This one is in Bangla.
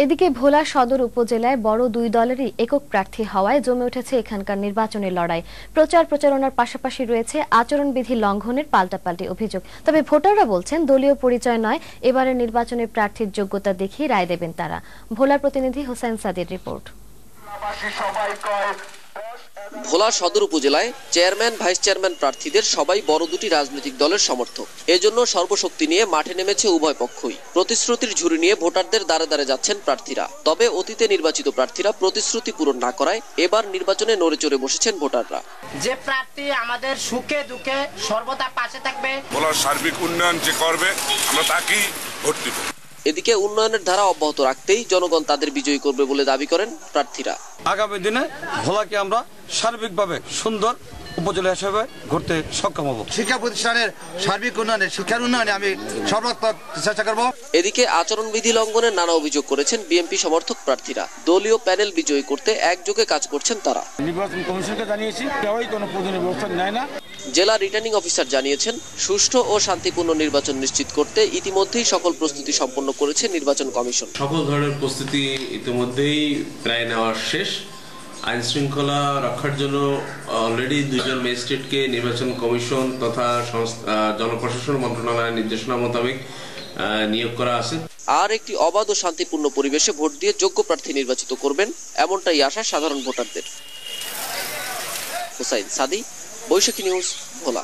এদিকে ভোলা সদর উপজেলায় বড় দুই দলেরই একক প্রার্থী হওয়ায় জমে উঠেছে এখানকার নির্বাচনের লড়াই। প্রচারণার পাশাপাশি রয়েছে আচরণবিধি লঙ্ঘনের পাল্টাপাল্টি অভিযোগ। তবে ভোটাররা বলছেন দলীয় পরিচয় নয়, এবারের নির্বাচনে প্রার্থীর যোগ্যতা দেখিয়ে রায় দেবেন তারা। ভোলার প্রতিনিধি হোসেন সাদির রিপোর্ট। ভোলা সদর উপজেলায় চেয়ারম্যান ভাইস চেয়ারম্যান প্রার্থীদের সবাই বড় দুটি রাজনৈতিক দলের সমর্থক। এজন্য সর্বশক্তি নিয়ে মাঠে নেমেছে উভয় পক্ষই। প্রতিশ্রুতির ঝুড়ি নিয়ে ভোটারদের দ্বারে দ্বারে যাচ্ছেন প্রার্থীরা। তবে অতীতে নির্বাচিত প্রার্থীরা প্রতিশ্রুতি পূরণ না করায় এবার নির্বাচনে নড়ে চড়ে বসেছেন ভোটাররা। যে প্রার্থী আমাদের সুখে দুঃখে সর্বদা পাশে থাকবে, ভোলার সার্বিক উন্নয়ন যে করবে আমরা তাকেই ভোট দিব। এদিকে উন্নয়নের ধারা অব্যাহত রাখতেই জনগণ তাদের বিজয়ী করবে বলে দাবি করেন প্রার্থীরা। আগামী দিনে ভোলাকে আমরা সার্বিকভাবে সুন্দর উপজেলা হিসেবে গড়তে সক্ষম হব। শিক্ষা প্রতিষ্ঠানের সার্বিক উন্নয়নে, শিক্ষার উন্নয়নে আমি সর্বাত্মক চেষ্টা করব। এদিকে আচরণবিধি লঙ্ঘনের নানা অভিযোগ করেছেন বিএনপি সমর্থক প্রার্থীরা। দলীয় প্যানেল বিজয়ী করতে একযোগে কাজ করছেন তারা। নির্বাচন কমিশনকে জানিয়েছি, কেউই কোনো প্রয়োজনীয় ব্যবস্থা নেয় না। জেলা রিটার্নিং অফিসার জানিয়েছেন, সুষ্ঠু ও শান্তিপূর্ণ নির্বাচন নিশ্চিত করতে ইতিমধ্যেই সকল প্রস্তুতি সম্পন্ন করেছে নির্বাচন কমিশন। সকল ধরনের প্রস্তুতি ইতিমধ্যেই প্রায় নেওয়া শেষ। আইন শৃঙ্খলা রক্ষার জন্য অলরেডি দুইজন ম্যাজিস্ট্রেটকে নির্বাচন কমিশন তথা জনপ্রশাসন মন্ত্রণালয়ের নির্দেশনা মোতাবেক নিয়োগ করা আছে। আর একটি অবাধ ও শান্তিপূর্ণ পরিবেশে ভোট দিয়ে যোগ্য প্রার্থী নির্বাচিত করবেন, এমনটাই আশা সাধারণ ভোটারদের। হোসাইন সাদি, বৈশাখী নিউজ, ভোলা।